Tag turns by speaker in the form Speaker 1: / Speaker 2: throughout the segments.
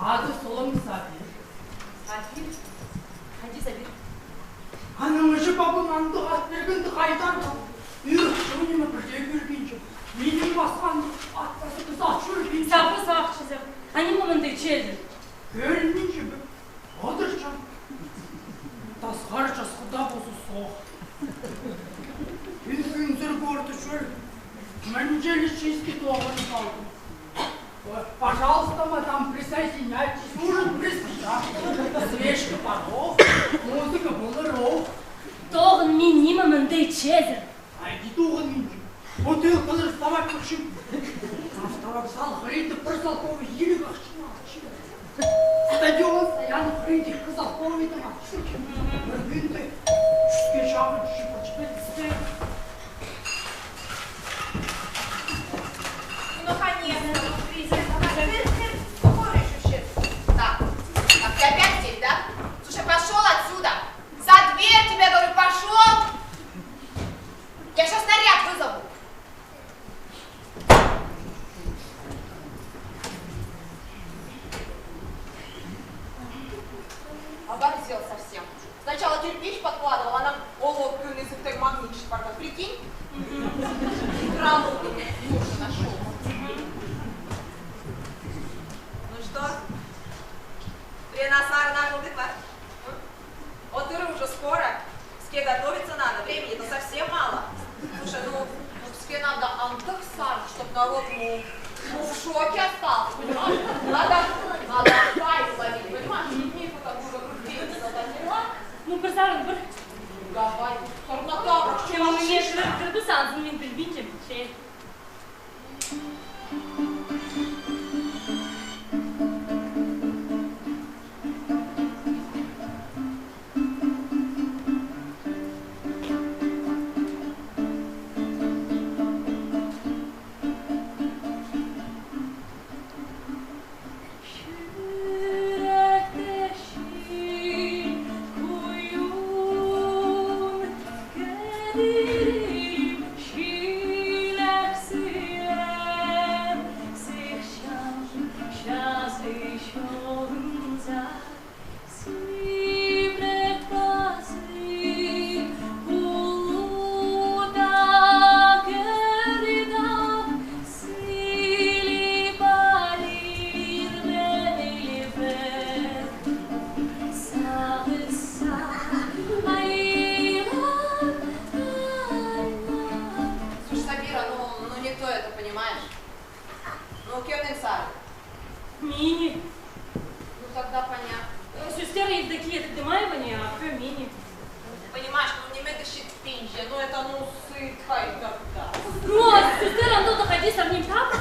Speaker 1: Adı solum Sabir.
Speaker 2: Sabir? Hangi Sabir?
Speaker 1: Hanımışı babamın bir gün kaydan yürü, şununla birlikte yürüyünce. Benim basan atması kız açıyor bir
Speaker 2: Sapı sapçısı. Hani momenta içerdi?
Speaker 1: Görününce bir odurcan. Taskarca sıkıda bozu soğuk. Bir gündür gördü şöyle. Менеджер чистки дома салdım. Пожалуйста, мадам, присоединяйтесь. Ужин близко. Свечка подох, музыка была ров.
Speaker 2: Doğun mini momenta içerdi.
Speaker 1: Ай, не туган минчик. Бутылканы вставать почему? Автовокзал хренит, присалковый, еле как стадион стоял, хренит, присалковый, там отшутки. Винты, чуть шагы, чуть
Speaker 3: Ну, конечно, Так, ты опять здесь, да? Слушай, пошел отсюда. За дверь тебе, говорю, пошел. Я сейчас наряд вызову. Оборзел совсем. Сначала кирпич подкладывал, а нам оловкую язык магнитчик портал. Прикинь? Траву меня муж нашел. Ну что? Тренасар начал дыхать. Вот Иры уже скоро. Ске готовиться надо. Времени-то совсем мало. Слушай, ну ске надо антаксар, чтоб народ в шоке остался, понимаешь? Надо кайф ловить, понимаешь? Мифу такую вокруг деятельности поняла?
Speaker 2: Ну, представляю, бір.
Speaker 3: Давай, сорнатавр, что
Speaker 2: Чему мне кірді сансың мен білбейінше şey. Мини.
Speaker 3: Ну тогда понятно.
Speaker 2: Сестер Евдокия, это Дымаева, а кто мини?
Speaker 3: Понимаешь, ну не метащит пинча, ну это ну сытка и тогда.
Speaker 2: Ну, сестер Антона, ходи со мной так.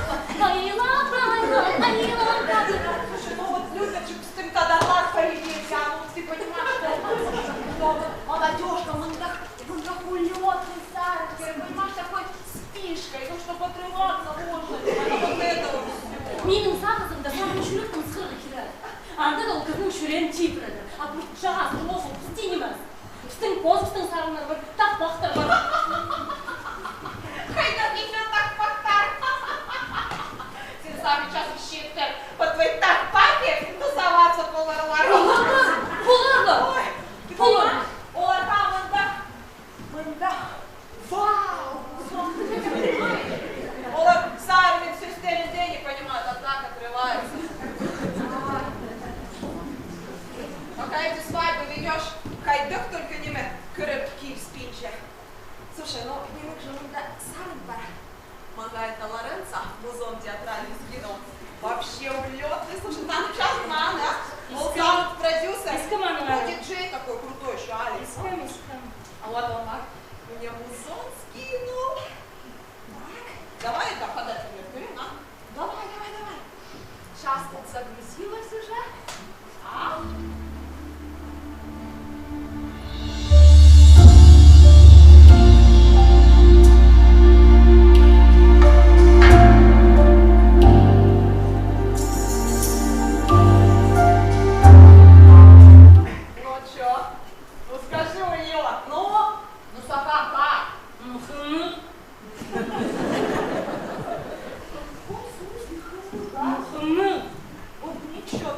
Speaker 3: Слушай, ну вот Людочек с тем-то дала полететь, а ну ты понимаешь, что молодежка, мандахулетный саркер, понимаешь, такой с пишкой, ну чтобы отрываться можно, а вот этого всего.
Speaker 2: Менің сағызым да сағын шүліктің сыры келеді. Анда да ол кіздің шүрен типіреді. А бұл жағасы болсын, пістен емес. Пістің позыстың сарыңнан бір тақпақтар бар.
Speaker 3: Хайда, меня тақпақтар. Сен сам сейчас ищеттер по твоей тақпаке тусоваться поларлар.
Speaker 2: Поларлар? Поларлар.
Speaker 3: Оларға мында. Вау! Олар сарымен сөздерінде не понимают, а так отрываются. Пока эти свадьбы ведешь, хайдық только неме крепкий в спинче. Слушай, ну немек же мында сарын бар. Мага это Лоренцо, музон театральный скинул. Вообще улетный. Слушай, там сейчас мана. Он саунд-продюсер. Ну, диджей такой крутой еще, Алекс. А вот он так мне музон скинул. Так, давай это подать мне, а? Давай. Сейчас тут загрузилась уже. А? Ничего.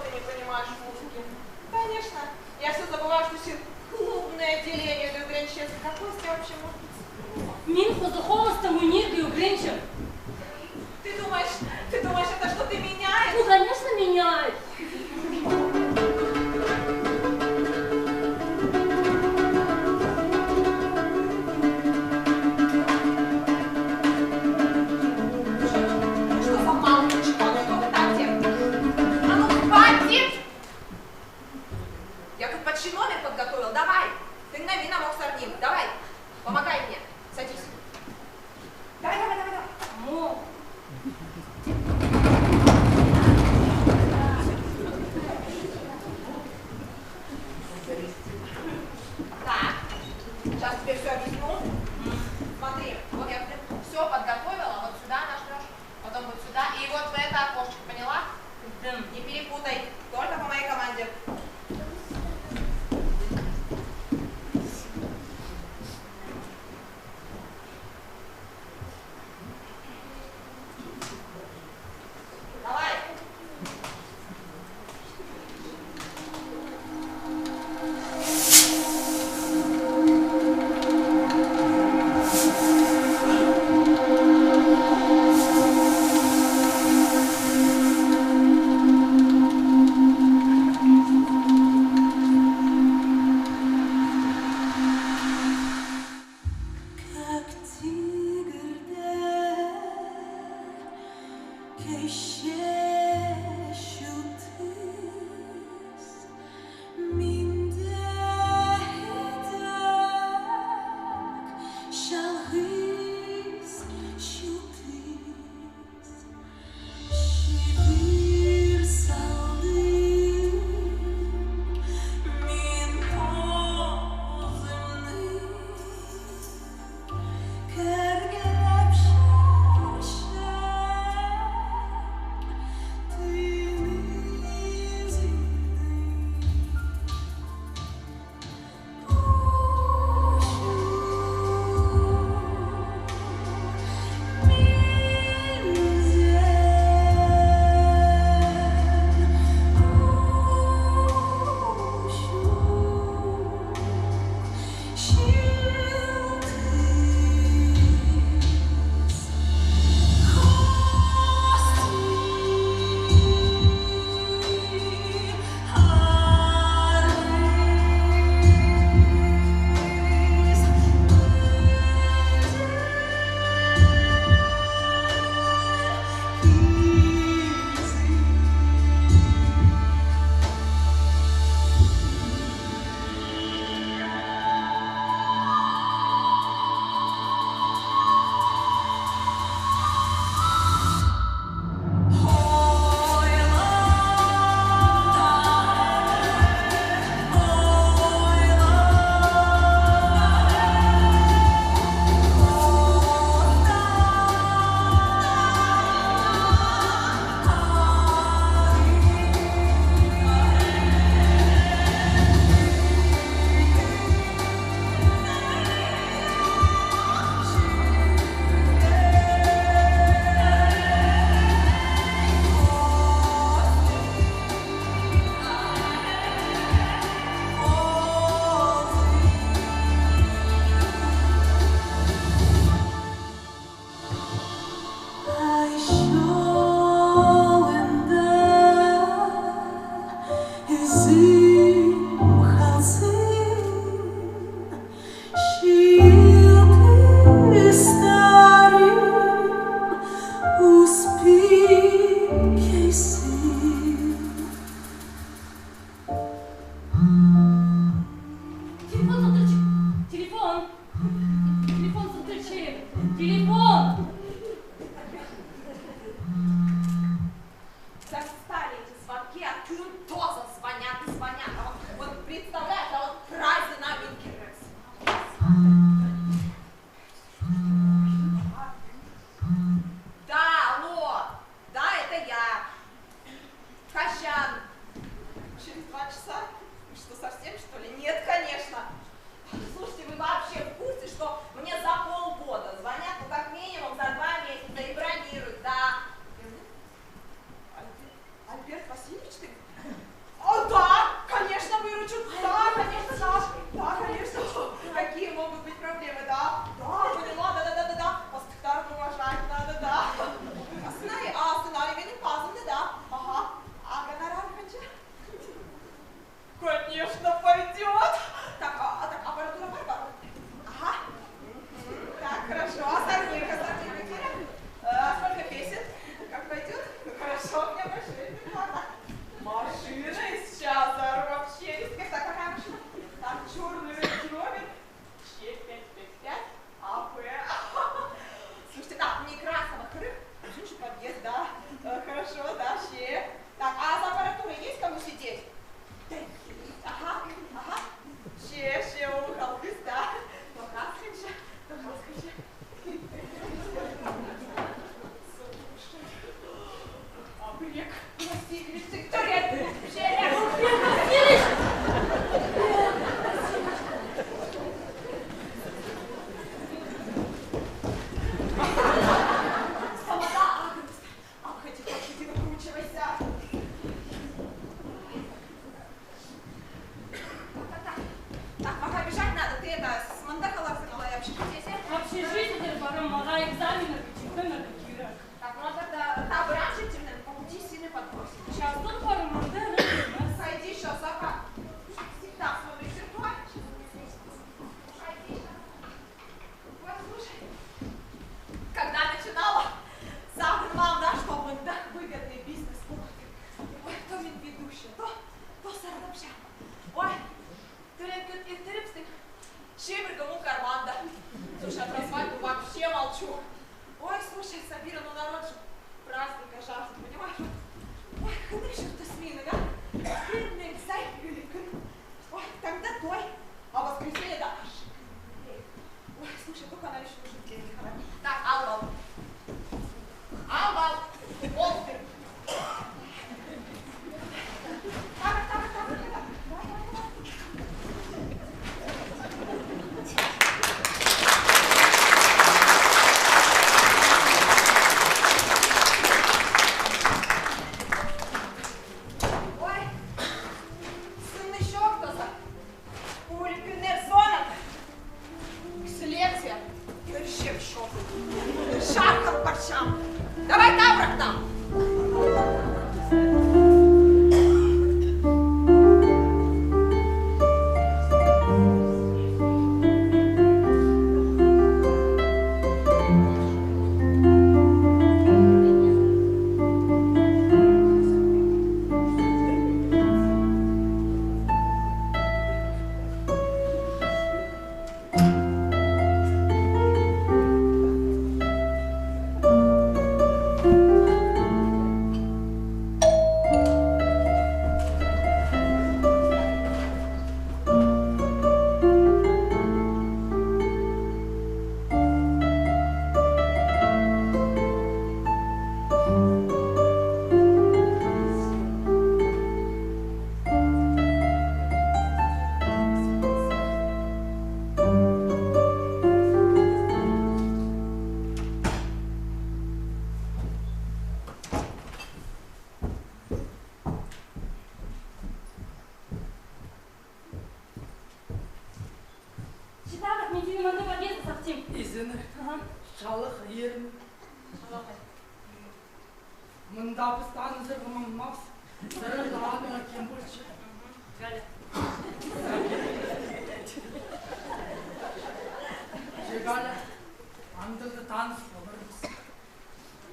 Speaker 3: Давай тавра к нам.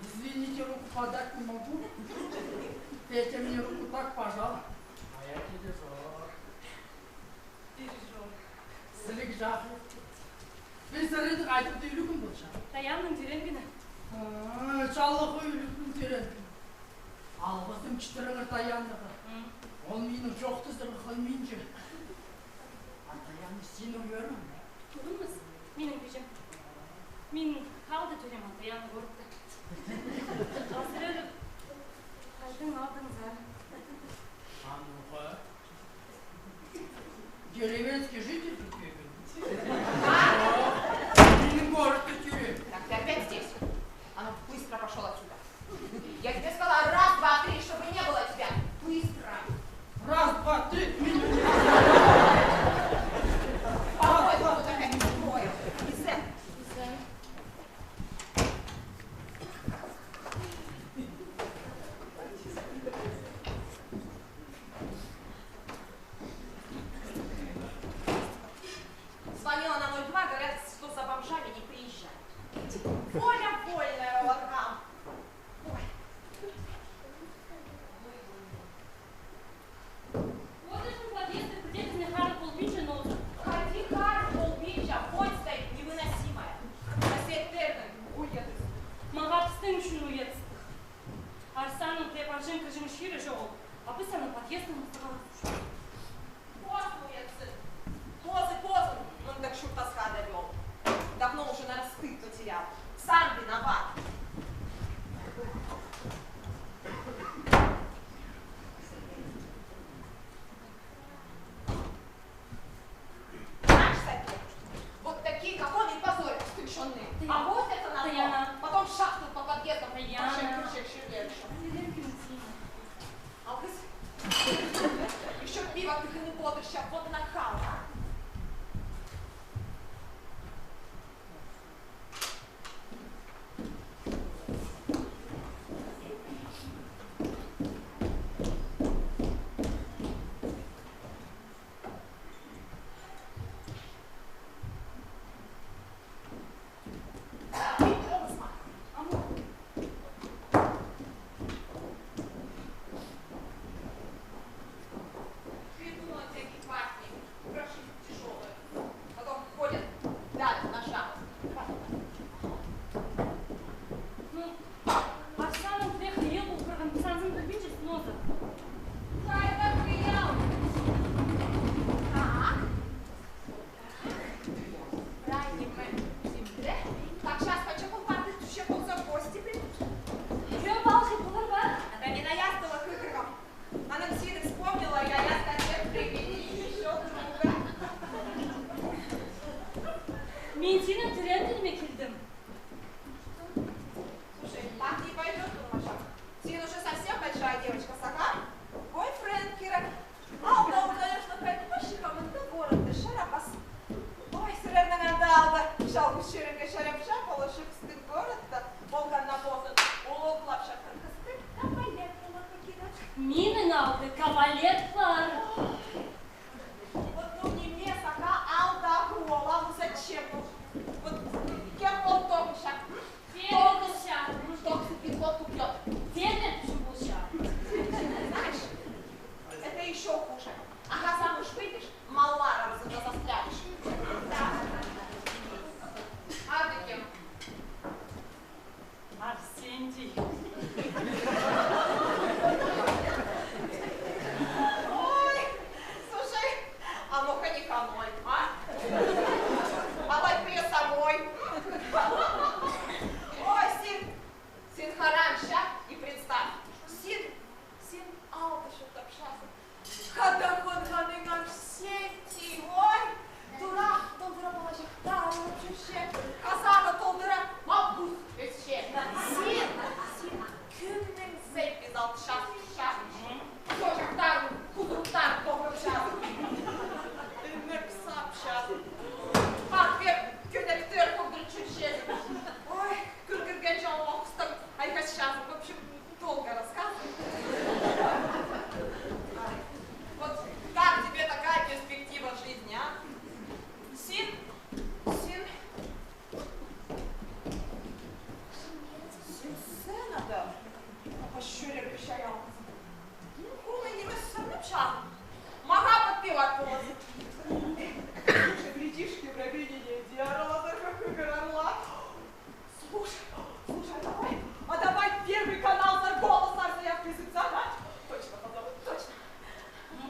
Speaker 1: Извините, руку подать не могу. Петя мне руку так пожал, а я дирижер. Слегжах. Biz sarıdık ayıp değil mi bu çay?
Speaker 2: Dayanın direnkine.
Speaker 1: Çallığı ülükün direnkine. Ağzım çıtırını dayandı. Olmayın çoktu zırh olmayınca. Dayanı seni görür mü?
Speaker 2: Kudunuz, benim gücüm. Min kaldı törem dayanı görüp de. Asırı kaydın aldınız ha.
Speaker 1: Anlığı. Деревенский житель тут бегает. Не может тюрем.
Speaker 3: Так, ты опять здесь? А ну, быстро пошел отсюда. Я тебе сказала, раз, два, три, чтобы не было тебя. Быстро.
Speaker 1: Раз, два, три, минут.
Speaker 3: Ой, тут опять устроил. Исен. Звонила на 02, говорят, что за бомжами не приезжают. Воля вольная, врагам. Ой.
Speaker 2: Вот это подъезд, где-то не хар полбича носу.
Speaker 3: Ходи, хар, полбича, вонь стоит невыносимая. Сосед Тернер, уеду.
Speaker 2: Мағапыстың үшін уедістік. Арсаның тепаржын кіжін ширы жоғыл. Апысаны подъездың мұстыға.
Speaker 3: Поздно, Позы, он так шутаска довел. Давно уже, наверное, стыд потерял. Сам виноват. Наш сопер. Вот такие, как он, и позорят стыщенные. А вот это на
Speaker 2: Таяна.
Speaker 3: Потом шахтут по подъездам.
Speaker 2: Таяна.
Speaker 3: А вы еще пиво ты не будешь, сейчас вот нахал.
Speaker 2: кавалер бар.
Speaker 3: Вот ну не место, а алда круола, ну зачем? Вот кем он тогуша?
Speaker 2: Фермерша.
Speaker 3: Ну что ты водку пьет?
Speaker 2: Фермер чубуша.
Speaker 3: Знаешь, это еще хуже. Ага, замуж выйдешь, малара застрянешь. Да. А ты кем?
Speaker 2: Арсентий.
Speaker 3: Ой, слушай, а ну-ка не ханой, а? А ты самой. Ой, Син харанша, и представь, Син алтыш общался. Когда он ханыган сети, ой, дура, толдыра положи, да, вообще, казака толдыра, мабус, еще. Син, кюнмен зепи дал час. Тоже там, кудруктар, тоже час. Не псап час. А, кюнектер, кудр чуть-чуть. Ой, кюргергенчал локстом, а я сейчас, в общем, долго рассказываю. Вот как тебе такая перспектива жизни, а? Син, сцена, да? Пощуря обещаю. Ну, хуй не рассорным шагом. Мага подпевать полозит. Слушай, глядишь, ты про видение дьявола, как горла. Слушай, давай первый канал за голос, на заявку из отца, точно позовут, точно.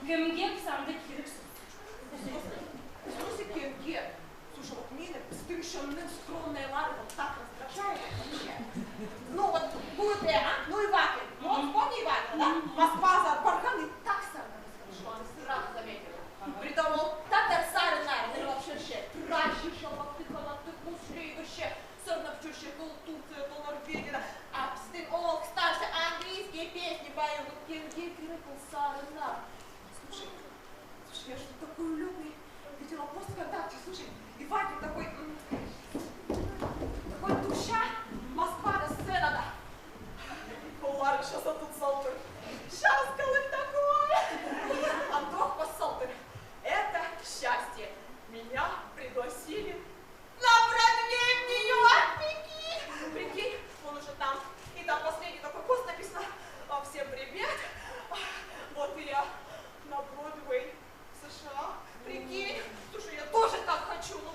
Speaker 2: Кемге сам кирикс.
Speaker 3: Слушай, Кенге, слушай, вот меня стышенным скромной Лары вот так раздражает вообще. Ну вот, будет а? Ну Ивакин, ну вот помни Ивакина, да? Москва за барханы так сильно что он сразу заметила. Придумал, так сары наверное, вообще пращиша, вот ты кушли, вообще, сорно вчуще, то Турция, то Норвегия, а стын, ох, старше, английские песни поем, вот Кенге, крикнул сары на. Слушай, я что-то такую люблю. Видела пост ВКонтакте, слушай, Ивакин такой душа, Москва до сцена, да. Лара сейчас тут салтер. Сейчас колым такое. Антох по салтер. Это счастье. Меня пригласили на Бродвей в Нью-Йорк. Прикинь, он уже там. И там последний такой пост написано. Всем привет. Вот и я на Бродвей в США. Прикинь. Слушай, я тоже так хочу. Ну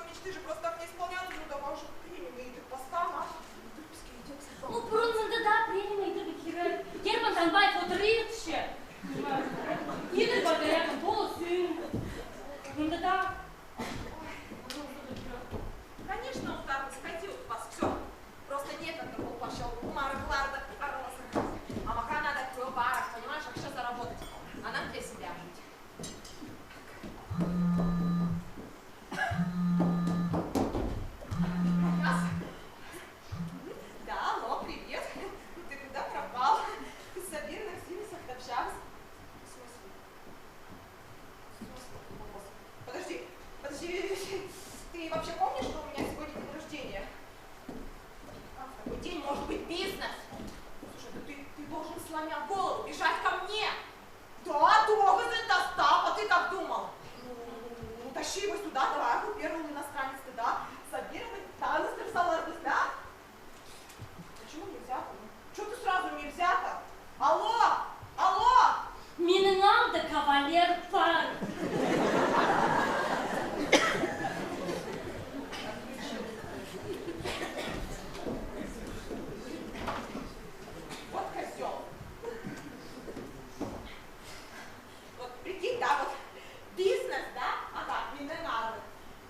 Speaker 3: мечты же просто так не исполняются. Ну давай уже примем и ты постана.
Speaker 2: Ну, просто да, принимай, ты бекирай. Герман Танбай фоторитше. Игорь Баберяк, полосы. Ну, да.
Speaker 3: Конечно, он там схватил вас, все. Просто некогда был пошел. Мара Гларда, а пока надо в барах, понимаешь, как сейчас заработать. А нам для себя жить. Да, алло, привет. Ты куда пропал? Ты с Сабиной в Симсах общался? В смысле? Подожди. Ты вообще помнишь, что у меня сегодня день рождения? Как в такой день может быть бизнес? Слушай, да ты должен, сломя голову, бежать ко мне. Да, долго ты достал, а ты как думал? Ну, тащи его сюда, давай, он первый иностранец, ты, да? Сабировать, танец, да? Почему нельзя-то? Чего ты сразу нельзя-то? Алло!
Speaker 2: Миннам да кавалер бар.
Speaker 3: Вот козел. Вот прикинь, да, вот бизнес, да? Ага, Минненар.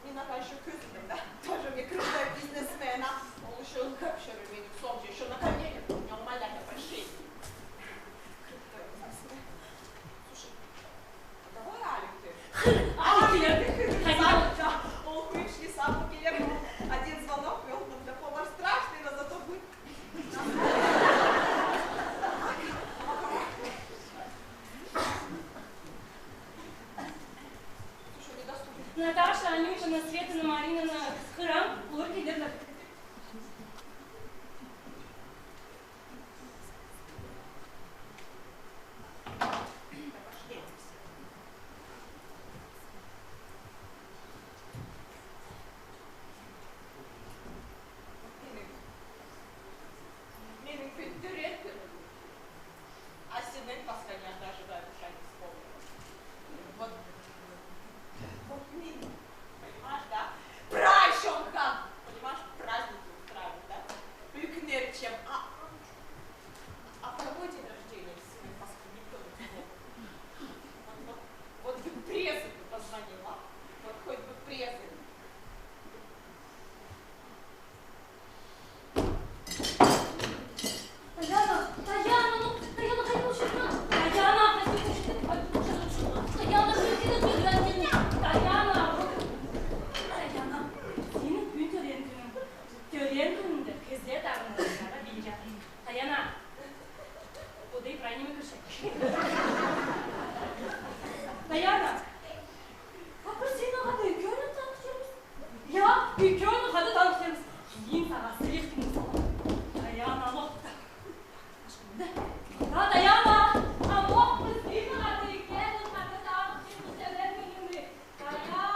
Speaker 3: Минненар еще кызный, да? Тоже мне крутой бизнесмен, а? Он еще вообще румяный, в еще на коне. чем о проводе рождения в семье Пасху никто не знал. Вот бы прессу позвонила, вот хоть бы прессы.
Speaker 2: Таяна, конечно, Таяна, простите, Таяна, senin gün tören gününde kızlet ağırlarına bineceğim. Tayana, odayı pranyeme köşek. Tayana, kapır senin adı hükümünü tanıtıyoruz. Ya, hükümünü adı tanıtıyoruz. Yiyin sana, sıyıktınız sana. Tayana, bak. Aşkım da. Ya Tayana, ama bu senin adı hükümünü tanıtıyoruz. Tören gününde. Tayana.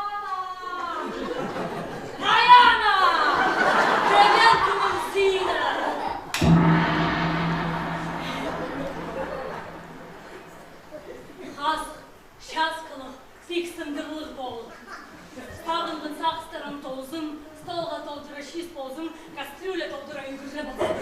Speaker 2: Tayana! Привет, Сина! Хас, шаскылық, сексіндірлік болып. Сағындың сақыстырын толзым, столға толдыра шиз болзым, кастрюля толдыра үйгірі болзым.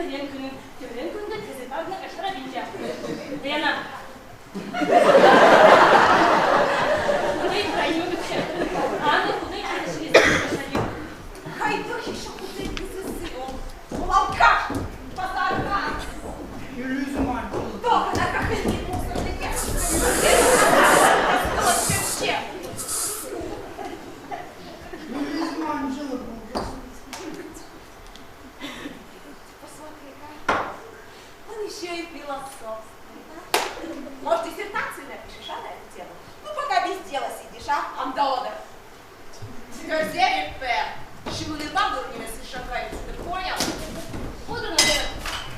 Speaker 2: tören gününde tezit adına aşara bineceğim. Dayana. Куди крайню більше? А ну куди крайню більше?
Speaker 3: Хай трохи що куди засилом. Алкаш! Позарка!
Speaker 1: Yüzüm anca.
Speaker 3: Только на крахальный мусорный текст. Вообще.
Speaker 1: Yüzüm ancalı bu.
Speaker 3: Посмотри-ка. Он еще и философский. Может, диссертацию напишешь, а, на эту тему? Ну, пока без дела сидишь, а, Андалодер. Серьезно, Пэр. Шилы бабу не слышишь, ты понял?
Speaker 2: Подано, Дайана.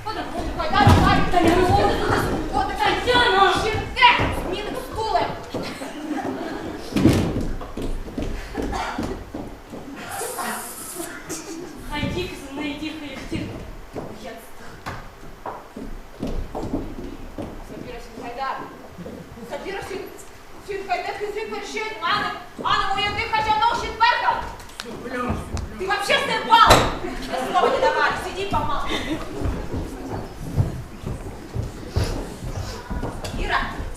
Speaker 2: Подано.
Speaker 3: Ой, давай,
Speaker 2: Дайана,
Speaker 3: вот
Speaker 2: Дайана.
Speaker 3: Черте! Не на скулы!
Speaker 2: Хайди, кızım, найди, хайди.
Speaker 3: Сапира Синхайдар. Сапира Синхайдар, ты решает, Анна, мой язык хотя научит Берком. Ты вообще степал! Я слова не давали, сиди и помалкивай.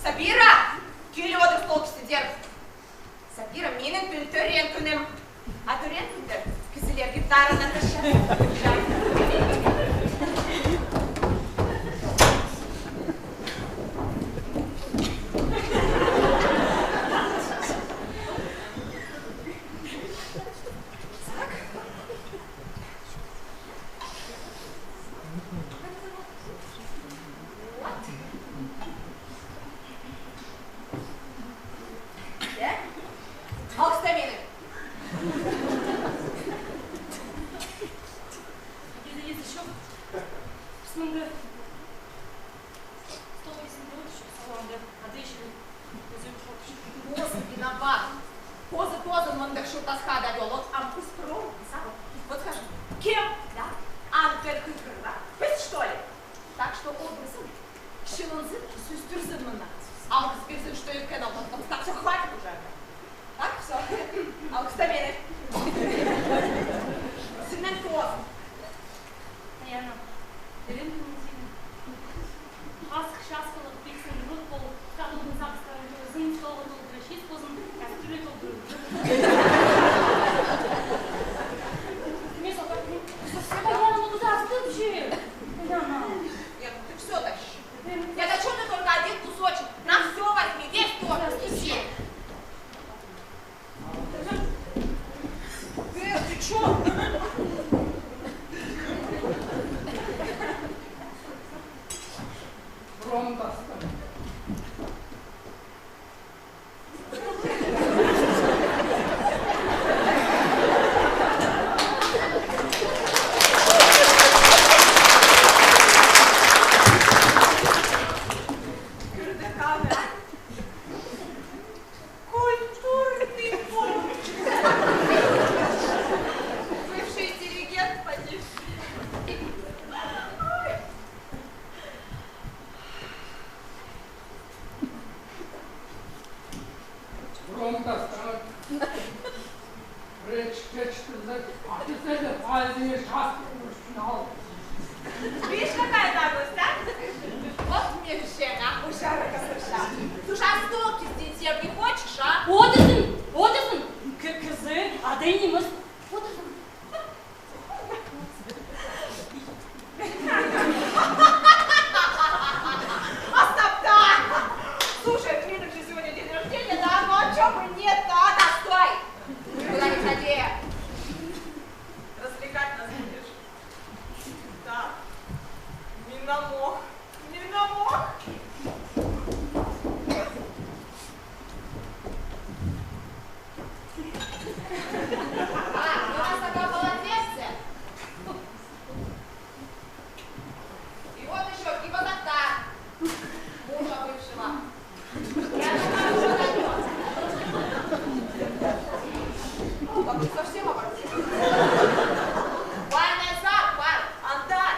Speaker 3: Сапира! Kyllä olet stolpista держит. Сапира, minun tuli törjäntynem. A törjäntyntem? Kysyliä gitara Natasha. Алкстамины.
Speaker 2: Есть еще. Смонга. Стол если не еще салонда. А ты еще
Speaker 3: Господи, виноват. Поза мандакшу тоска довел. Вот ампус пром. Вот скажи, кем? Да? Антерхыкр, да? Быть что ли? Так что образом. Шилонзы, сюстюрзы мана. Алкспирзы, что и кенал. Так все, хватит уже. Так, все. Алкстамины. Синентоз.
Speaker 2: Дайана. Дерем музыка. Аск шаскала пиксен рутпол. Кадлы запска. Зин стол был кращит позан. Кастрюли толдру. Место как совсем Дайана, ну куда стыпчи? Дайана.
Speaker 3: Нет, ты все тащи. Я хочу ты только один кусочек. На все возьми, весь торт. Все. Ты чё?
Speaker 1: Фронтаста.
Speaker 3: Культурный пункт. Бывший интеллигент, поди.
Speaker 1: Фронтаста. Реч, кечтырды. Атысыды, файзыны шастырмышын
Speaker 3: Видишь, какая наглость, а? Вот мне все, нахуй, шара косырша. Слушай, а столки с детей не хочешь, а?
Speaker 2: Одесін. Кызы, адайнымыз. Одесін.
Speaker 3: Остапта! Слушай, у Клинок же сегодня день рождения, да? Ну а чё бы нет-то, а? Да стой! Никуда не ходи! Развлекать нас будешь? Да. Не намок. Не намок. А, у нас такая полотенце. И вот еще кибозакта. Мужа бывшего. Я думаю, что найдется. Как ты совсем оборотился? Ваня Запар, Антар.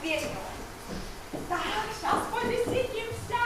Speaker 3: песню. Так, сейчас повеселимся.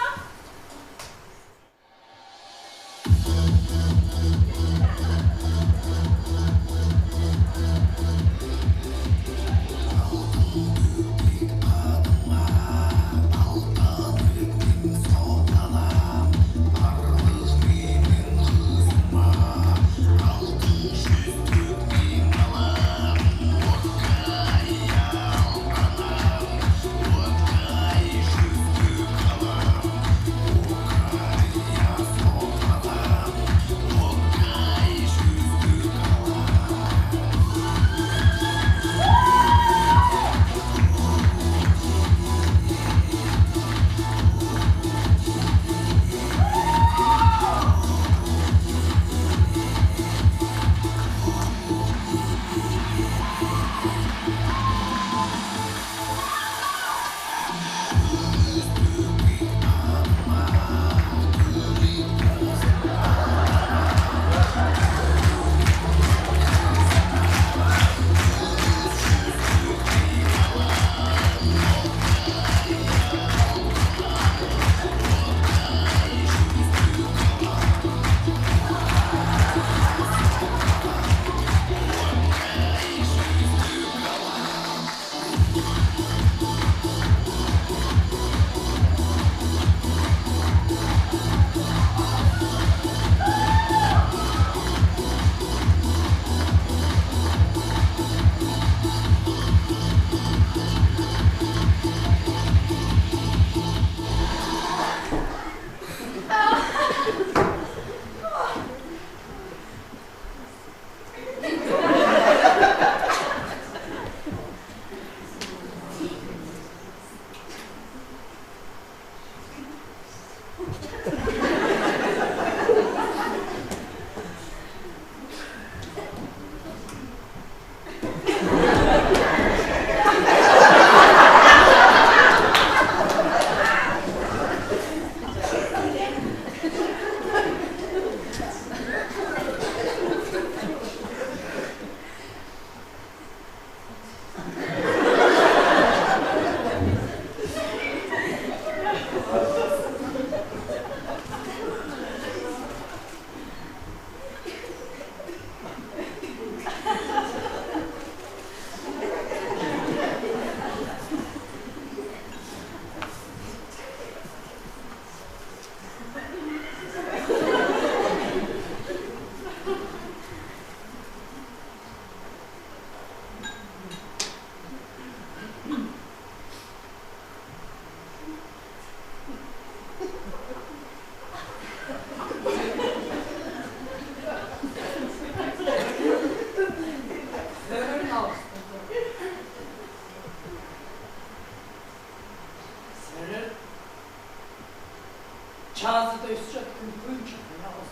Speaker 1: Часто еще вынчик на вас.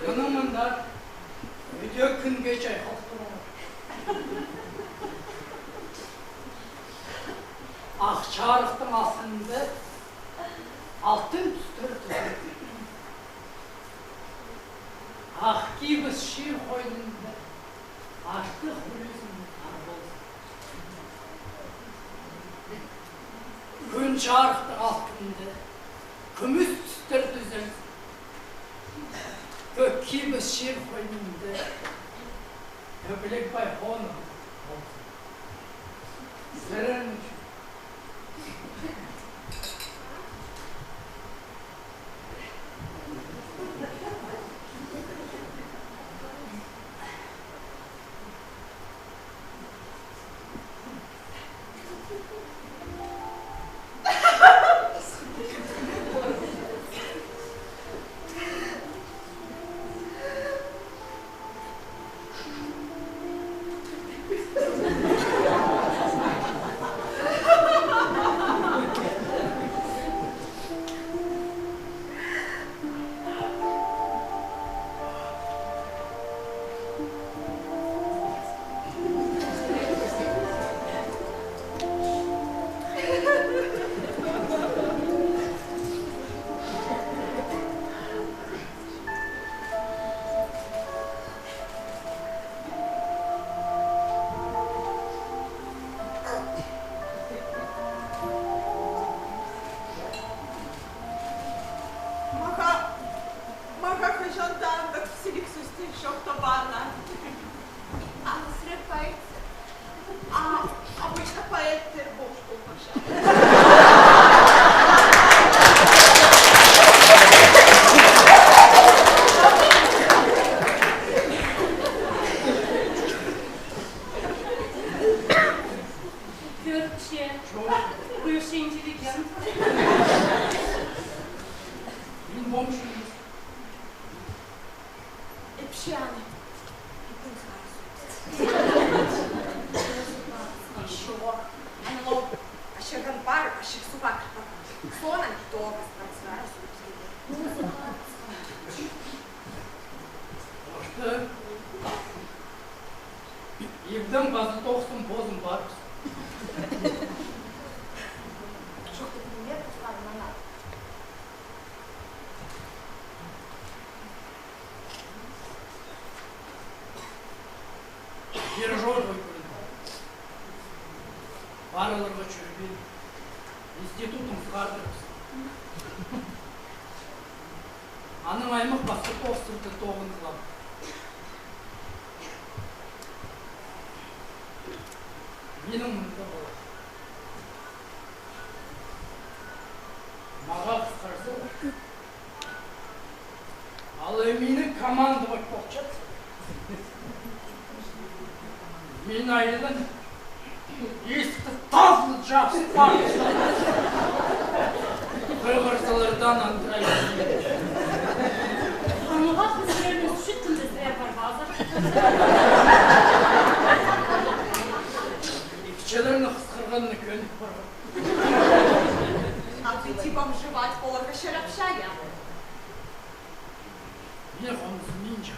Speaker 1: Yanımında video gün gece haftalar. Akçarıqtın aslında altın tuturdu. Akki biz şiir koyduğunda artık hulusun arboz. Gün çarıqtın altında kümüs tuturdu düzen. Kökki biz şiir koyduğunda köpülük bay honu. Serenmiş.
Speaker 2: Бывший интеллигент.
Speaker 1: Мен бомж.
Speaker 3: И пьяный. Еще. Оно. А ще гампар, а ще собак. Слона не то,
Speaker 1: Ошты. Евдем қазы тоқсын бозым бар. Жер жол көрді. Барыларға жүрген. Институтын қардырыз. Аның аймақ басты тоқсырды тоғынызлап. Менің мұнда болады. Маға қысқарсы. Ал менің команда бak бақчат. Мен айылын есікті тазылы жақсы парқысы. Қойғырсылардан антырайды.
Speaker 2: Ануға қызлерінің сүттін бізде бар базар.
Speaker 1: Икчелеріні қысқырғанына көніп барған.
Speaker 3: А ты типом жевать полка шерапшая.
Speaker 1: Не қомыз минжа.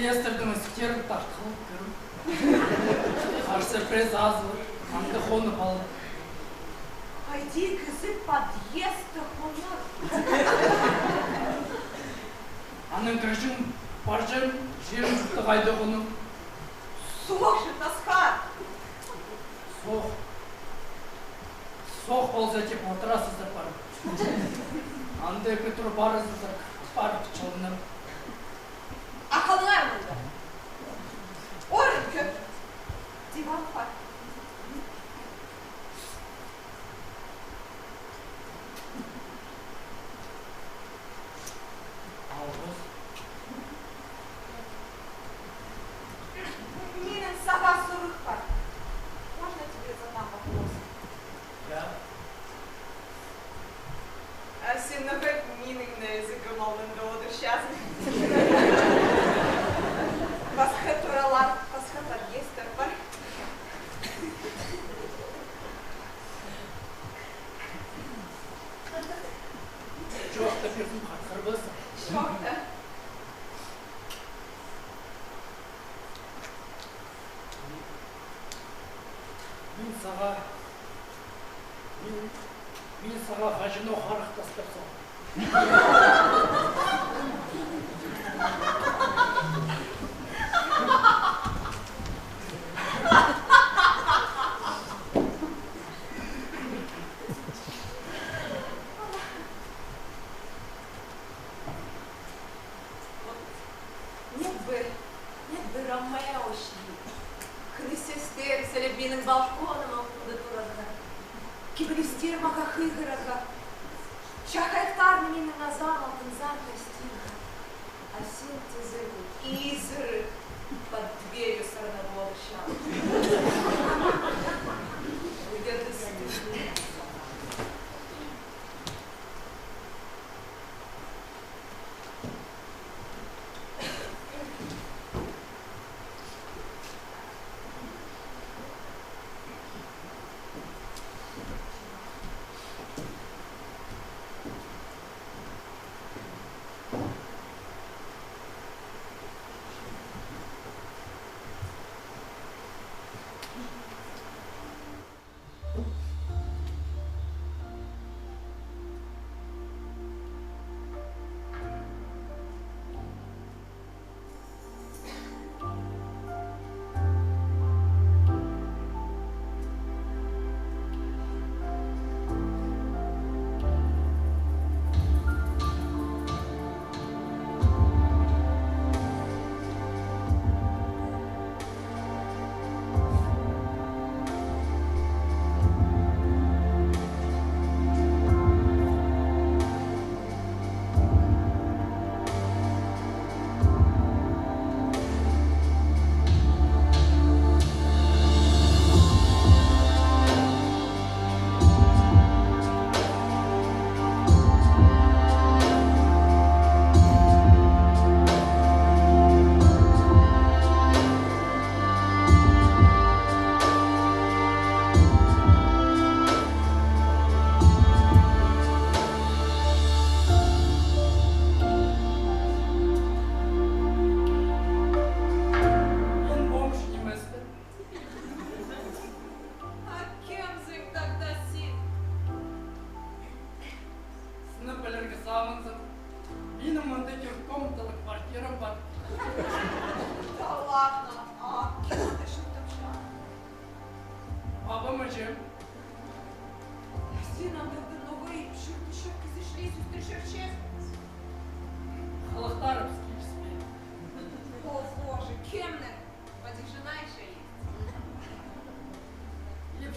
Speaker 1: Оркестрдің үстерін тартқылып кіріп, қарсы пресс азылып, аңды қонып алып.
Speaker 3: Пойди кізіп подъезді қонар.
Speaker 1: Аның кіршін баржын жерін жұқты қайды құным.
Speaker 3: Слушай, Таскар!
Speaker 1: Соқ болса теп отырасыздар барып. Аңды күтір барысыздар барып чылынып.
Speaker 3: Ақылыңа мұнда. Орын көп. Диван бар.
Speaker 1: Алғыз.
Speaker 3: Менің саға сұрақ бар. Можно тебе задам вопрос?
Speaker 1: Я.
Speaker 3: А сен нахай менің на языком алдында отыршасың. Басқа туралар, басқа подъездер бар.
Speaker 1: Жоқта бердің қатқыр болсын.
Speaker 3: Жоқта.
Speaker 1: Мен саға қажыны қарық тастапсам.
Speaker 3: Нет бы Ромео шли. Христостер, селебиным балконом оттуда турады. Кибелюстер маках играга. Чахайктарны мені назад алтын замка стига. А синтезы изры под дверью сорнового шага. Где ты стоишь?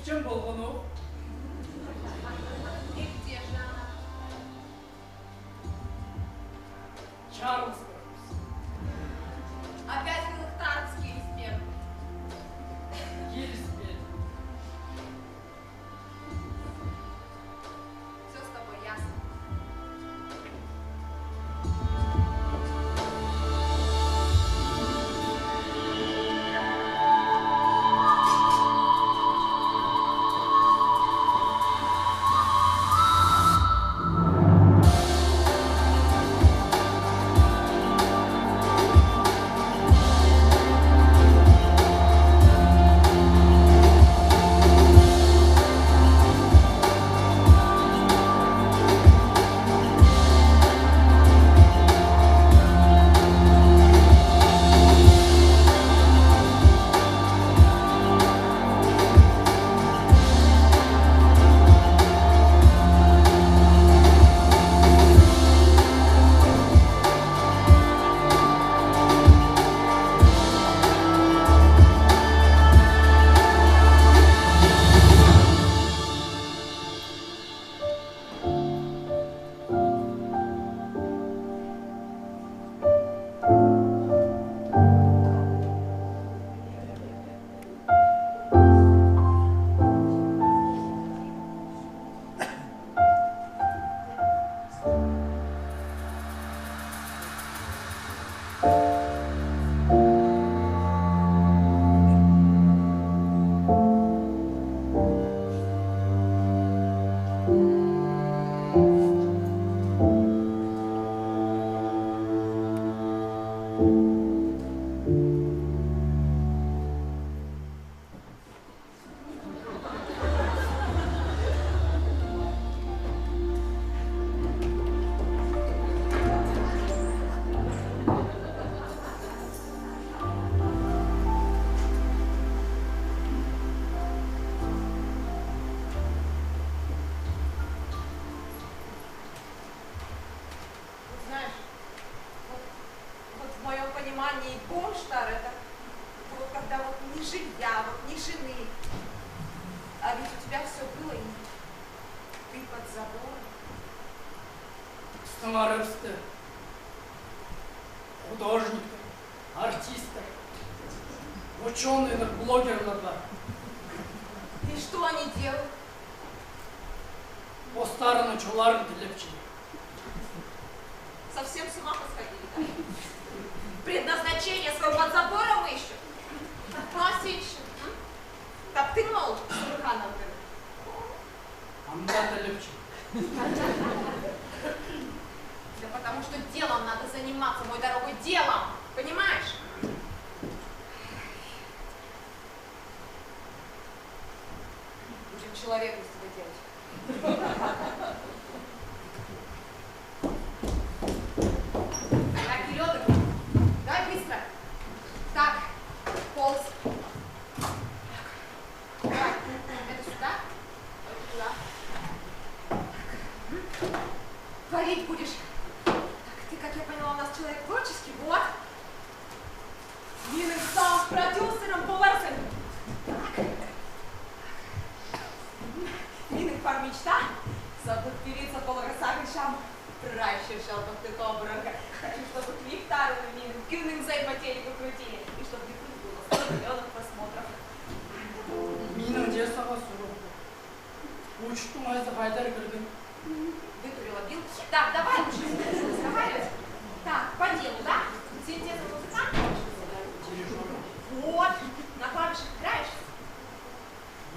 Speaker 1: Чем Болгунов?
Speaker 3: И где же она?
Speaker 1: Чарльз.
Speaker 3: Опять Лухтанский спел.
Speaker 1: Еле спели.
Speaker 3: Германии Бомштар, это вот когда вот ни жилья, вот ни жены. А ведь у тебя все было, и ты под забором.
Speaker 1: Сценаристы, художники, артисты, ученые, блогеры,
Speaker 3: И что они делают?
Speaker 1: постарано чуларын тілепчі.
Speaker 3: Совсем с ума посходили, да? Предназначение свое под забором ищут. Нас ищут. Так ты, мол, Сурханов,
Speaker 1: Анда тілепчі.
Speaker 3: да потому что делом надо заниматься, мой дорогой, делом. Понимаешь? Будем человеком с тобой делать. Так, вперед. Давай быстро. Так, полз. Давай, это сюда, это туда. Варить будешь. Так, ты, как я поняла, у нас человек творческий, вот. Милым стал продюсером, поварцем. Так. Милым пар мечта. Забудь певица полурасагышам. Краще шелков ты доброго. Хочу, чтобы клиптару милым кивным займателику крутили. И чтобы YouTube было 100 миллионов просмотров.
Speaker 1: Менің де саға сұрып. Учтың айзы қайдар кірдім.
Speaker 3: Вытурила бил. Так, давай уже разговаривать. Так, по делу, да? Ты интересный музыкант?
Speaker 1: Дирижером.
Speaker 3: Вот. На клавишах играешь?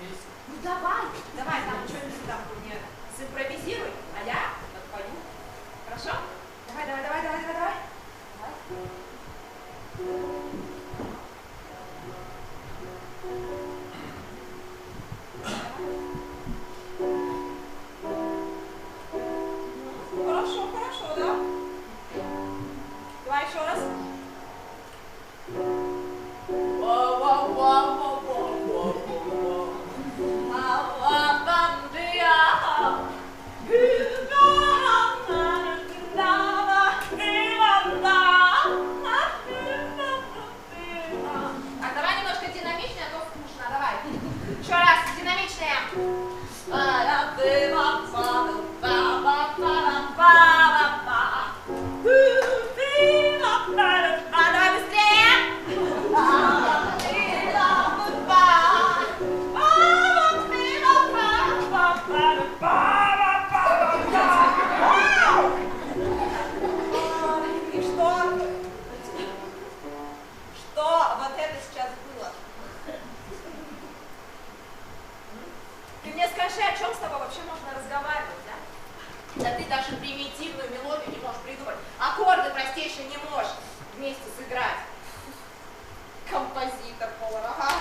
Speaker 1: Есть.
Speaker 3: Ну давай, давай, там что-нибудь там мне симпровизируй, а я отпою. Хорошо? Давай, давай, давай, давай, давай, давай. Хорошо, хорошо, да? Давай еще раз. А давай немножко динамичнее, а то скучно. Давай. Еще раз, динамичнее. А давай быстрее. И что? Что вот это сейчас было? Ты мне скажи, о чем с тобой вообще можно разговаривать, да? Да ты даже примитивную мелодию не можешь придумать. Аккорды простейшие не можешь вместе сыграть. Композитор, повар, ага.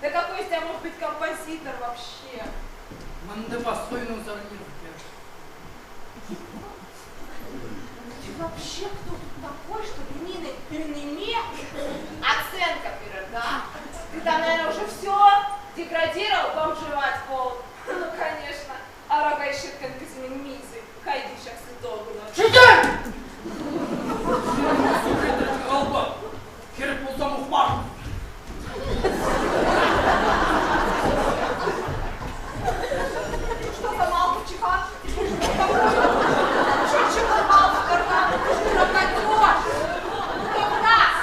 Speaker 3: Да какой из тебя может быть композитор вообще?
Speaker 1: Манды постойну зарнил.
Speaker 3: Ты вообще кто тут такой, чтобы не оценка пирога? Ты там, наверное, уже все деградировал, бомжевать пол. Ну, конечно. А рога и шиткан кызының мизы. Хайди шаксы долгуна.
Speaker 1: Шейтер! Сукайдырчы қалба. Керек болсам ұқпар.
Speaker 3: Что за малку-чихан? Чего малку-карна? Ты равнодушь. Кто в нас?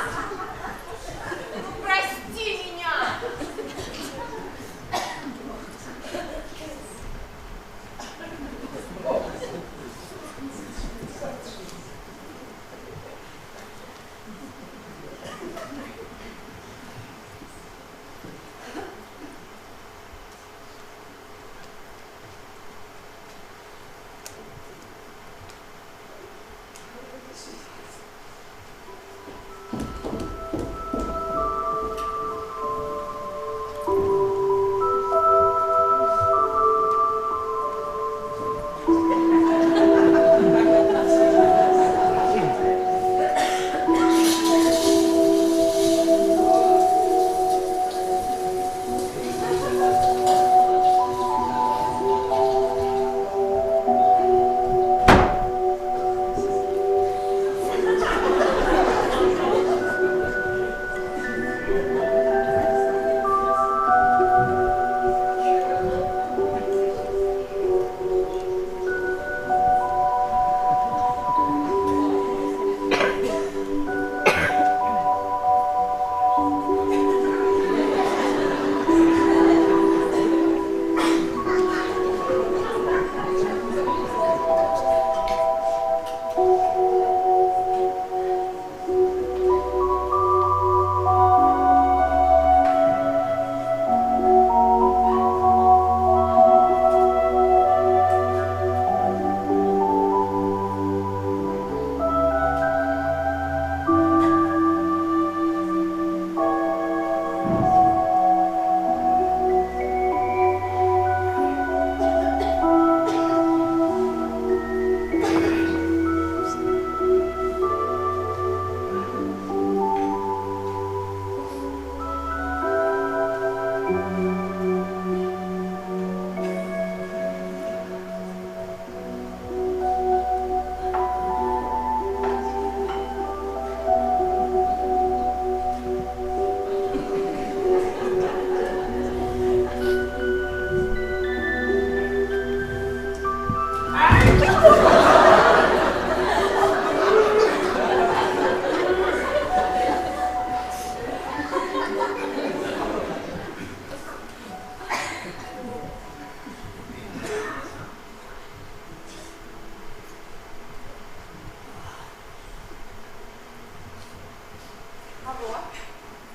Speaker 3: Алло,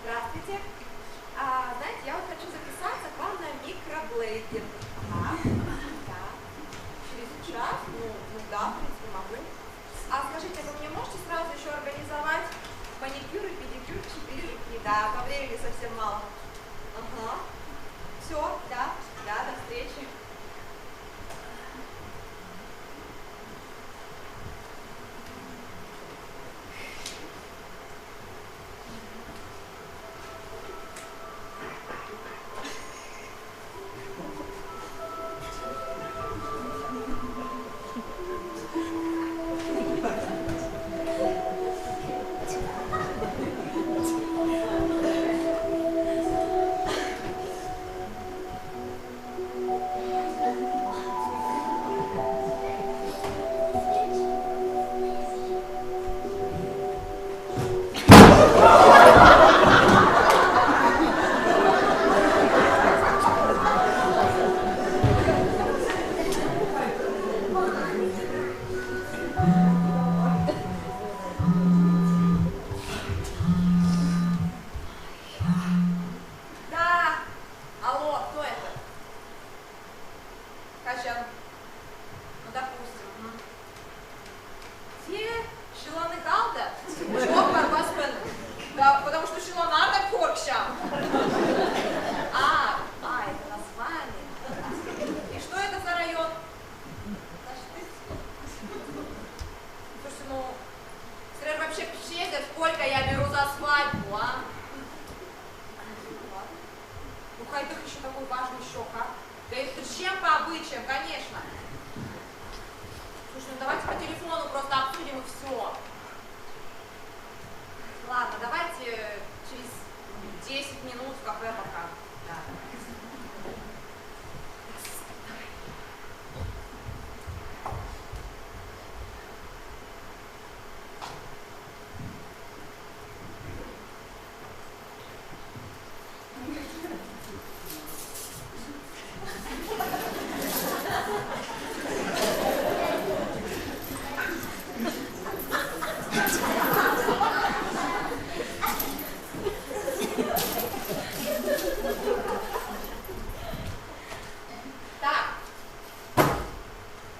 Speaker 3: здравствуйте. Знаете, я вот хочу записаться к вам на микроблейдинг. Ага, да. Через час? Ну да, в принципе, могу. А скажите, вы мне можете сразу еще организовать маникюр и педикюр 4 руки? Да, по времени совсем мало. Ага. Все, да, до встречи. Да. Алло, кто это? Качан. Ну, допустим. Те Шиланы Галда? Чего Барбаспен? Да, потому что Шилонарда Коркща. Это название. И что это за район? Слушайте, ну, Срер вообще посчитайте, сколько я беру за свадьбу, а? Ну, хайдах еще такой важный щек, а? Да и чем по обычаям, конечно. Слушай, ну давайте по телефону просто обсудим и все. Ладно, давайте через 10 минут в кафе пока. Да.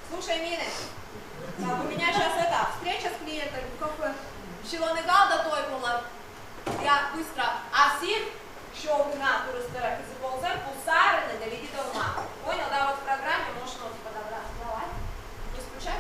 Speaker 3: Слушай, Мины, у меня сейчас встреча с клиентом, Шилоны Галда тойпула. Я быстро асир, щелкна, турыстера, кизиползер, пулсары, доведи до ума. Понял, да, вот в программе можешь ноги подобрать. Давай. Не скучай,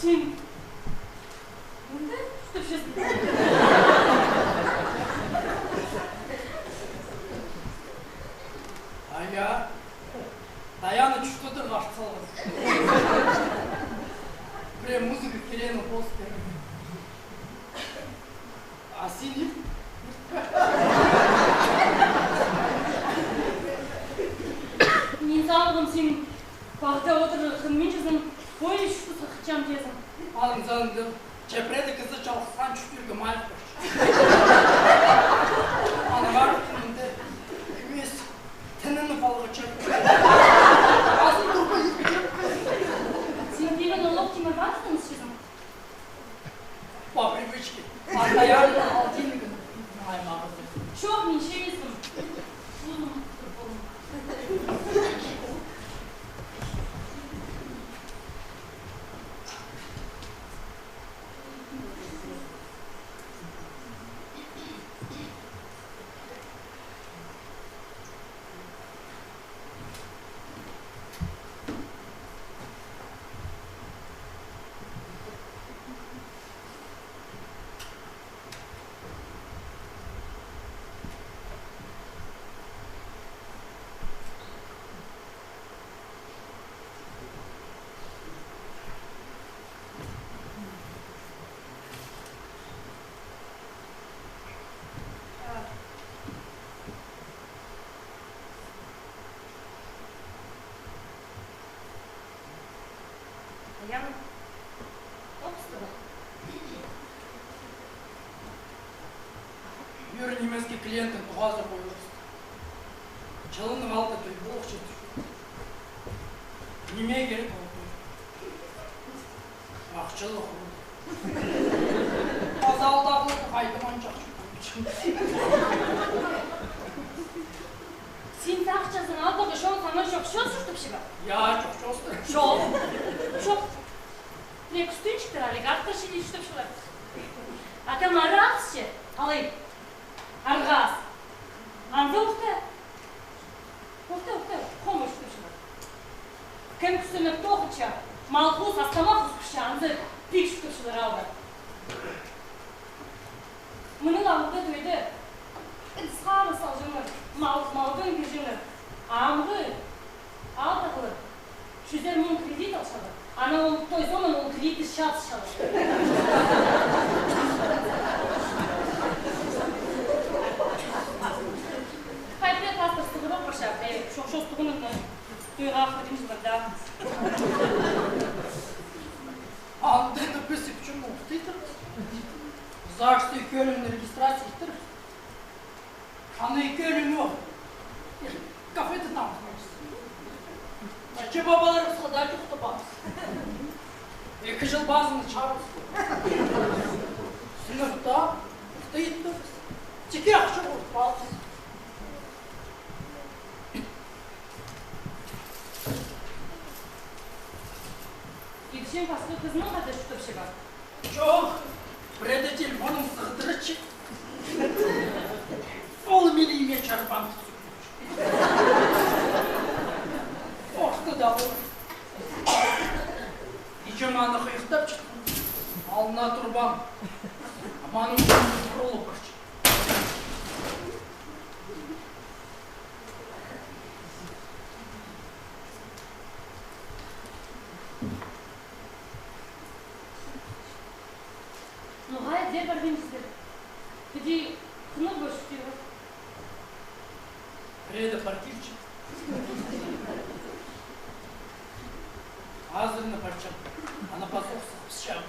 Speaker 2: Сен... Онда? Что сейчас?
Speaker 1: А я Даяны что-то ғашық Прям музыка келені посты. А сен не?
Speaker 2: Мен сағым сен бағда отырғын мен жазым бойы шүті қытчам кезім.
Speaker 1: Алым zandı. Çeprede kızı çalışsan çütürge malik baş. Anılar gününde kümes tenini balığı çekti. Azın durma yıkıyor.
Speaker 2: Сен деген ол оптима барсың сезім.
Speaker 1: По привычке. Постоянно алтинігін аймағызды.
Speaker 2: Жоқ, мен шемесім. Яна, опстава.
Speaker 1: Юрий немецкий клиентин туғазы қойылыз. Жылының алды той болып жетті. Неме керек болды? Ақчылық болды. Азалдағылы қайтыман жақшы.
Speaker 2: Сен ақшасын алдығы шоң сама жоқ шоқсыз тұпшы ба?
Speaker 1: Я жоқ жоқты.
Speaker 2: Жоқ. Не күстінчіктір әлі, артыр шелі тұпшылар. Акам арағыз ше, алай. Арғаз. Анды ұқты. Ұқты, қомыш тұпшылар. Кім күстініп тоқытша, малқұс, астамақұс күші, анды пик тұпшылар алды. Мұның ауылды дөйді. Сқалы сал жыңыр, малдың кежіңір. Амғы, алдығылы, 100 мың кредит алшады. Ана ол той сонын ол кредитті шалыс шалды. Қайтпе пастыр сұғыр оқырша, шоқ-шоқ тұғының тойға ақырдың жылырда.
Speaker 1: Андыны пісі күшін ұқтыйды. Зашты екеуінің регистрация еттір. Аны екеуінің оқ. Кафеті тамыз. Че бабаларымыз қадар жүқті бамыз. 2 жыл базыны чарыз. Сынықта ұқты етті. Теке ақшы болып балыз.
Speaker 2: Екшен пасты қызының қады жұтып шыға.
Speaker 1: Жоқ, біреде телефоным сығдыры Ол мені име чарпан Оқты да бұл. Ичем аны қиықтап шықтым. Алына тұрбам. Аманың құрылы бұршы.
Speaker 2: Ноғай дер барбен жіздер. Күді күні бөшік дейбі.
Speaker 1: Реда партивчик. Азырны парчам. Ана пасок сықпысчам.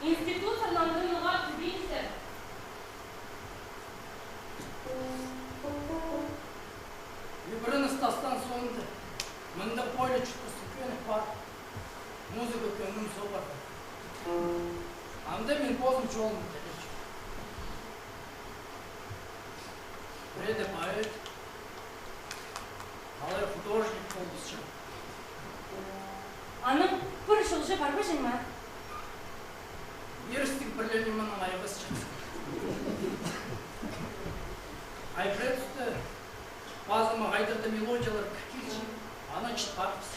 Speaker 2: Институт сарнандыры ноғай күбейіздер.
Speaker 1: Любірін ұстастан соңды. Мында поле чүткісі көнік бар. Музыка көнім со бар. Анда мен позым жолым келеші. Реда поэт. Алай художник болдысчы.
Speaker 2: Аның бір жылжы бар ба жеңма?
Speaker 1: Ерістік бірлерінімінің айғыз шықсы. Айпред үсті базымы ғайдырды мелодиялар кікелші. Ана чыт барбыз.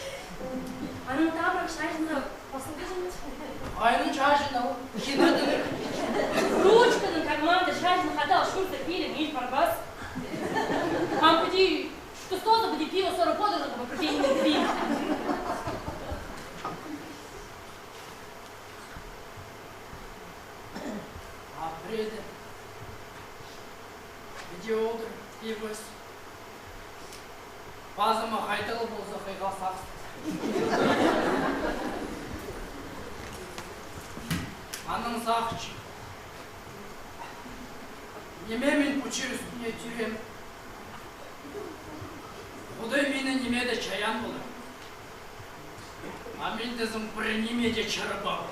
Speaker 2: Аның табыр шайына посылды жемес.
Speaker 1: Айның шашын ал, жинады.
Speaker 2: Ручканың карманда шайына хатал шурта пили, миль парбас. А поди, что стоило бы пиво 40 подорожного по протеине пиво.
Speaker 1: Апреде. Где олдыр, ебіс. Базыма қайтылы болса қиға сақсы. Аның сақчы. Неме мен пучер үстіне тюрем. Құдай мені немеде чаян болыр. А мен дізім бір немеде чарыбау.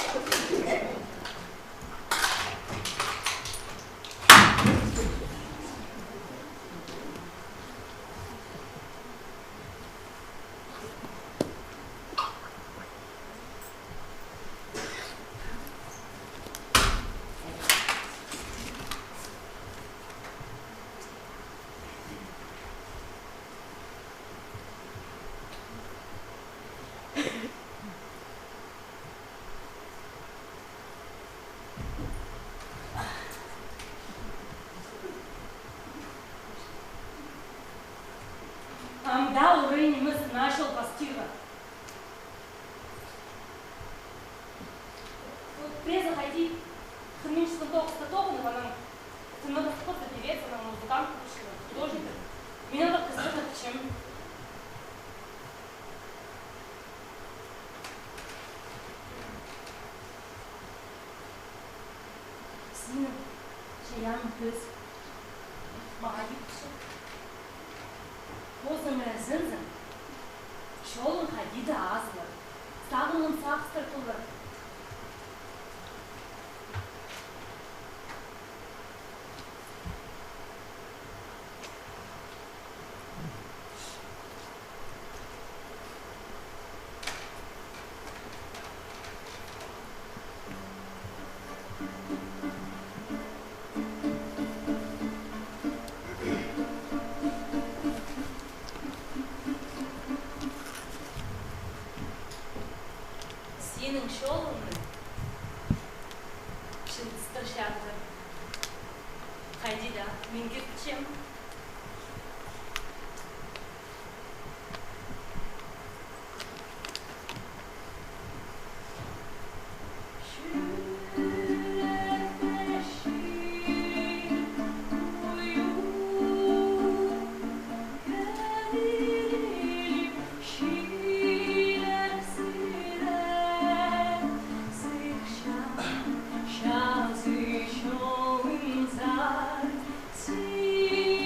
Speaker 2: Амдал Рейни мыс нашел постирка. Вот преза ходи, хранительство только статовано, она надо просто певец, она музыкант, художник. Меня так сказать, чем. Сина, чаян кыз, мағалипсы. Бозымы зынзын, шолын хадиді азлы, сағынын сақстыртылы. Сенің шолыңның шынтыстыр шағы. Қайдида, мен кертчем.
Speaker 4: See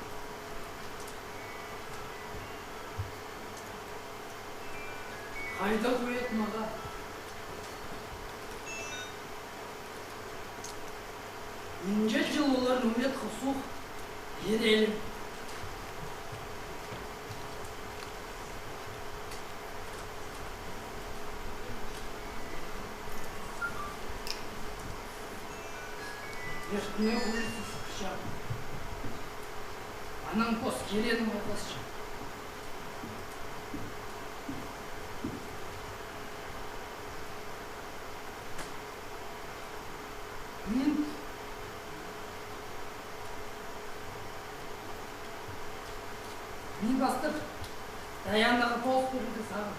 Speaker 1: Қайда қояды маға? Инже жыл олар нүмет қысуқ ерелім. Ешкіне ұлысыз қышам. Анаң пос керенің олғасшы. Мен бастыр Даяндағы толық көрінді сағым.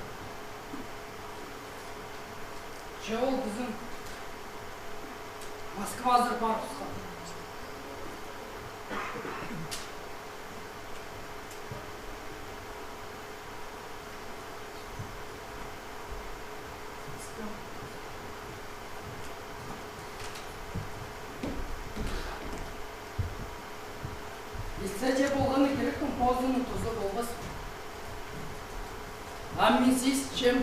Speaker 1: Жауыл біздің Москва азыр бар тұсқан. Естәте болғаны керектің позының тұзы болғыз. Мен сейс чем?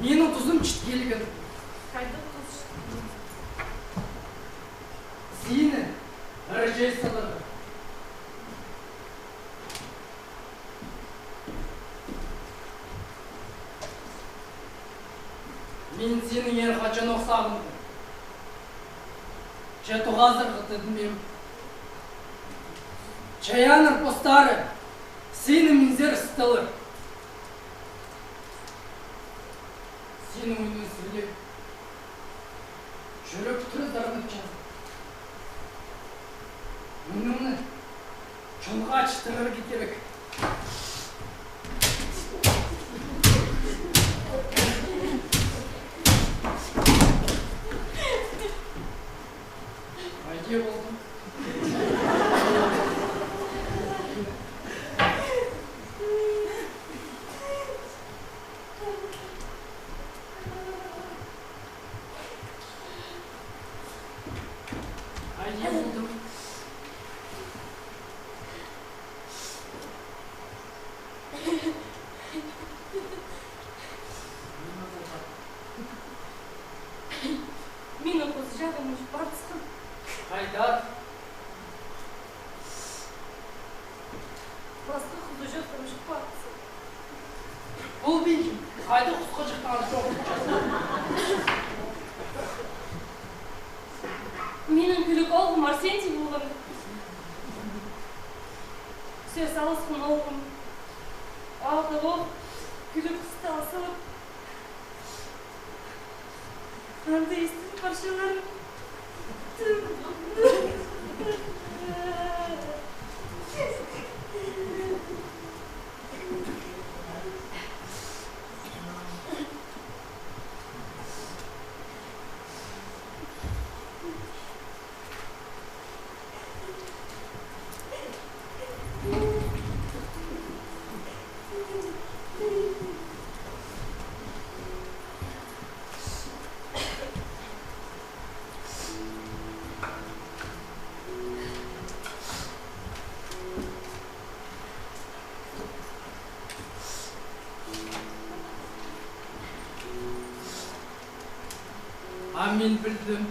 Speaker 1: Менің тұзым чіткелігін.
Speaker 2: Қайда тұз шыққан?
Speaker 1: Сені іржей салады. Мен сенің ер қачан оқсағымды. Жету ғазыр ғытыдым. Чаяныр постары, сені мінзер стылыр. Сені ойны сөйлеп, жүрек түрі дарынып жазып. Мұнымны чонға чытығыр кетерек. Айде болдым.
Speaker 2: Мен оқыз жағым үш бартысқым.
Speaker 1: Қайдар?
Speaker 2: Басқа құзы жоқтым үш бартысқым.
Speaker 1: Бұл бейкім, қайда құсқа жықтан жоқ.
Speaker 2: Менің күлік олғым Арсентий болым. Сөз алысқын олғым. Алды оқ, күлік қысты асылып. Анда естіп паршаларым.
Speaker 1: Мен білдім.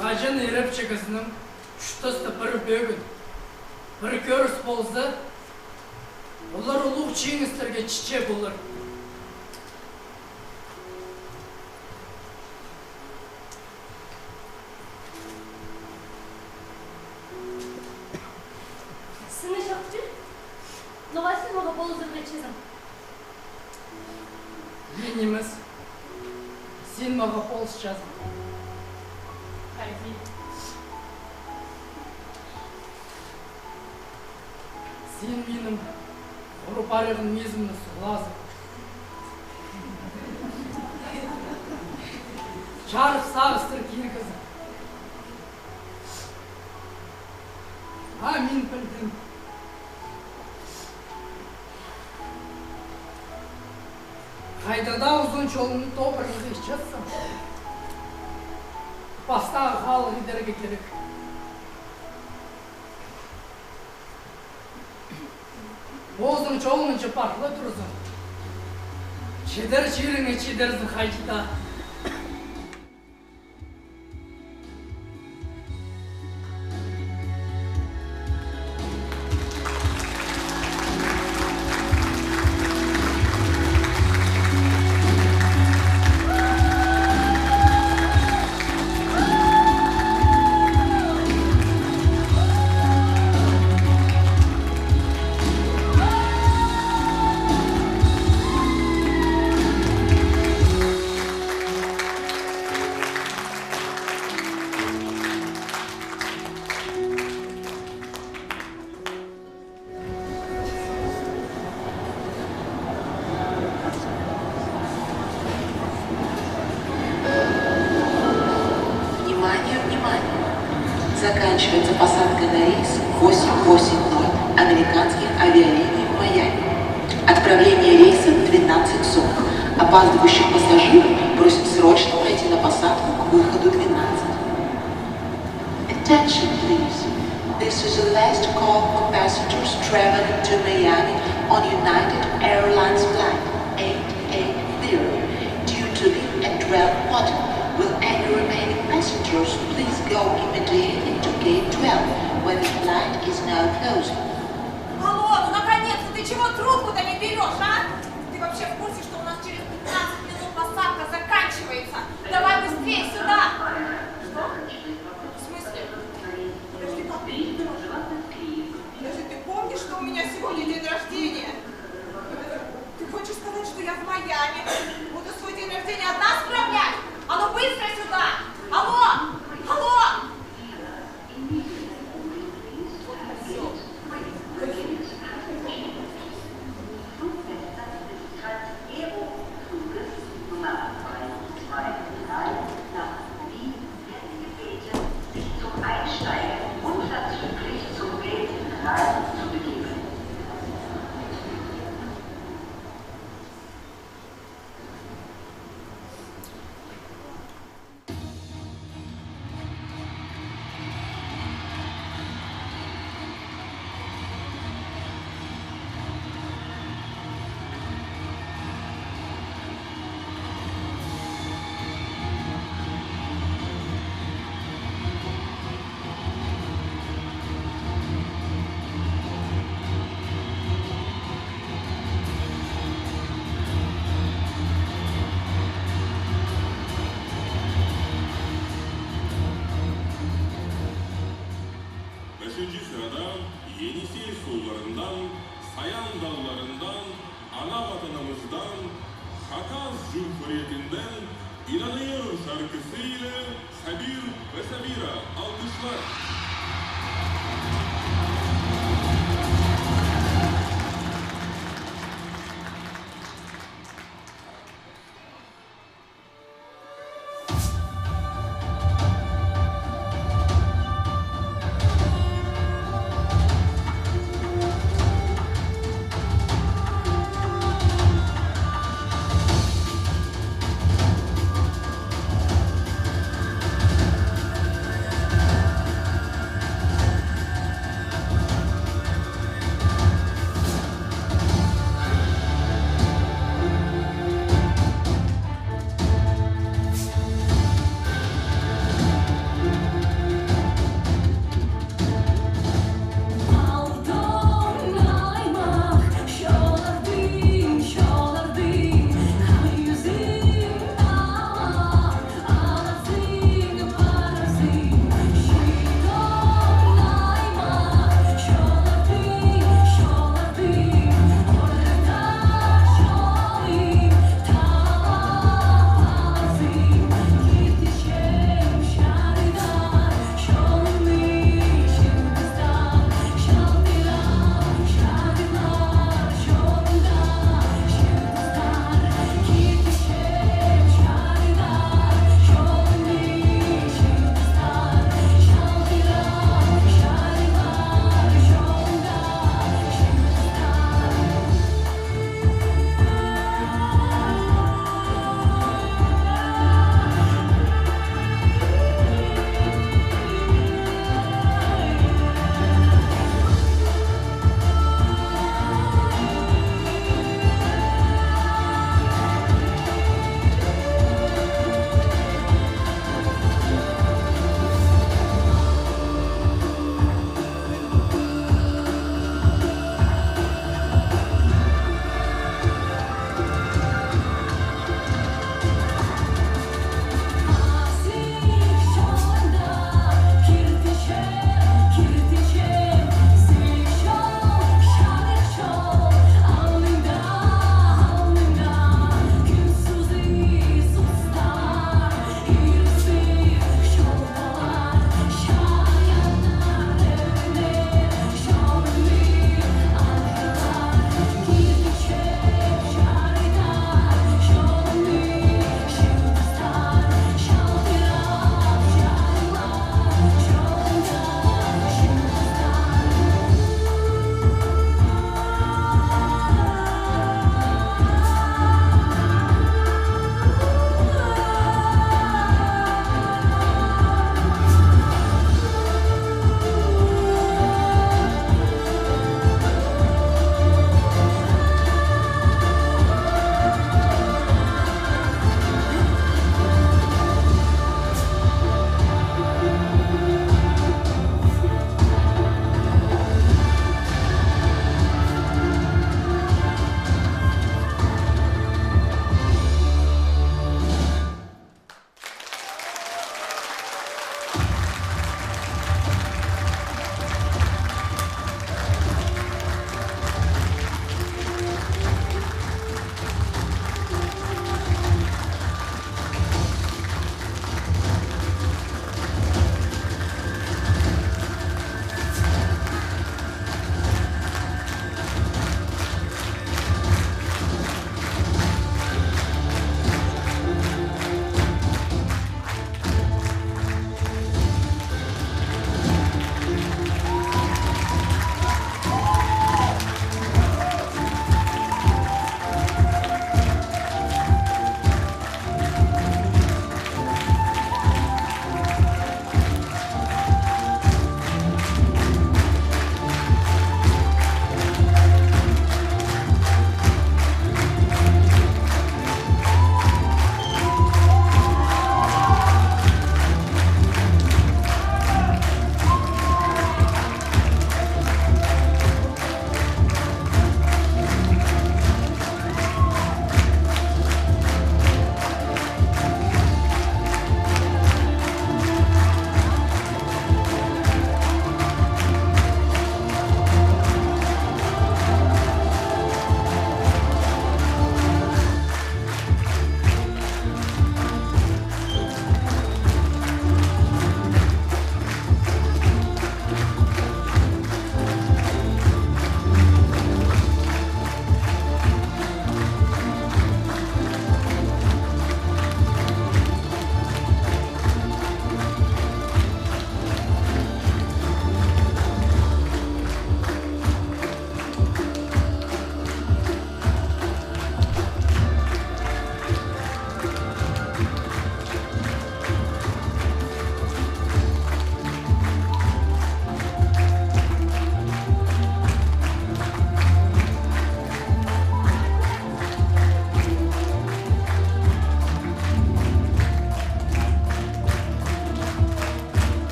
Speaker 1: Ғажын еріп чегізінің үштісті бір бөгін, бір көріс болзы, олар ұлық чеңістерге чиче болыр.
Speaker 2: Сыны шақты? Новасын оға болызыр geçezim.
Speaker 1: Енеміз, сен маға полыс жазып.
Speaker 2: Қайди.
Speaker 1: Сен менің ұрып арығын мезімді сұғылазып. Жарып сағыстыр кергізіп. Мен білдім. Қайдада ұзын жолымды тобырыңды ішчетсің. Бастағы халық едерге керек. Oğuzun çoğununca parla dursun. Çeder çiğrine çedersin haycıda.
Speaker 4: Внимание, внимание! Заканчивается посадка на рейс 880 американских авиалиний в Майами. Отправление рейса в 12:40. Опаздывающих пассажиров просят срочно пройти на посадку к выходу 12. Attention, please. This is the last call for passengers traveling to Miami on United Airlines flight 880. Due to the at 12 button, will any remaining passengers please go immediately to gate 12, where the flight is now closing.
Speaker 3: Алло, ну наконец-то ты чего трубку-то не берешь, а? Ты вообще в курсе, что у нас через 15 минут посадка заканчивается? Давай быстрее сюда! Что? В смысле? Подожди, как? Подожди, ты помнишь, что у меня сегодня день рождения? Ты хочешь сказать, что я в Майами буду свой день рождения одна справлять? А ну быстро сюда! Алло! Алло!
Speaker 5: Beşinci sırada Yenisey sularından, Sayan dağlarından, ana vatanımızdan, Hakaz Cumhuriyeti'nden İnanıyor şarkısıyla Sabir ve Sabira alkışlar.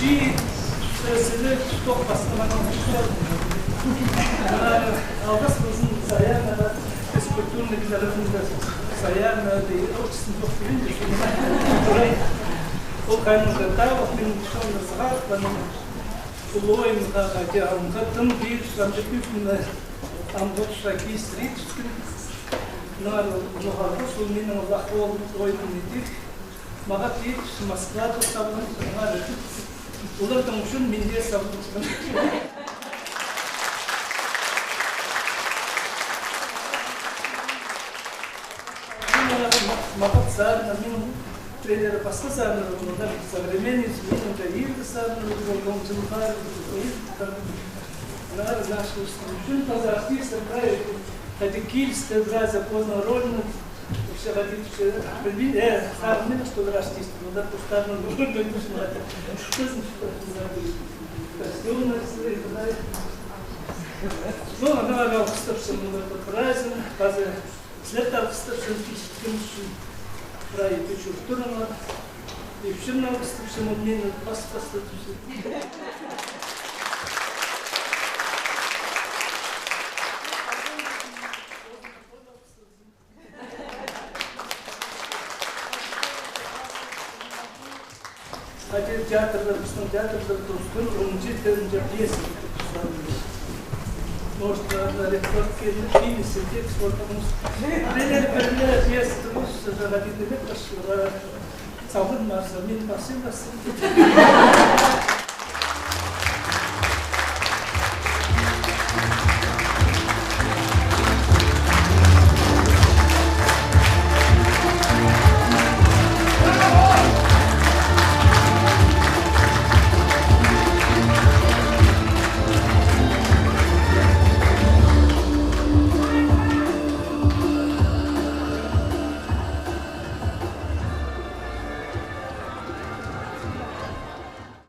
Speaker 6: Çiğ sözünü çok bastırmanı Algas kızın sayarına da kulturne güzelliğinde sayarına değil, o kısım çok bilince. O kaynakta da benim şunun zahar benim kulloyum da kacağım kadın bir sandıklı amgot şaki street nar noharda sulminin Allah oyunun nedir? Magat hiç Moskva'da savunun nar ular da muşun mindiye savunun. Magat sarna minum тренера постоянно на современный минимум да и сам он целухар на нашу структуру за артиста проект это кильская браза поздно рольно все ходить все прибили сам что артист но да постоянно нужно не знать что значит костюм ну она говорила что мы праздник база слетал что Правильно, ты что, кто нам надо? И всем надо, всем обмену, паспорт. Хотя театрда, театрда, он учитель, пьесы. Может, на рекордке фильме текст, потому что тренер пьесы, потому что родители, это Савын Марса, мен басым.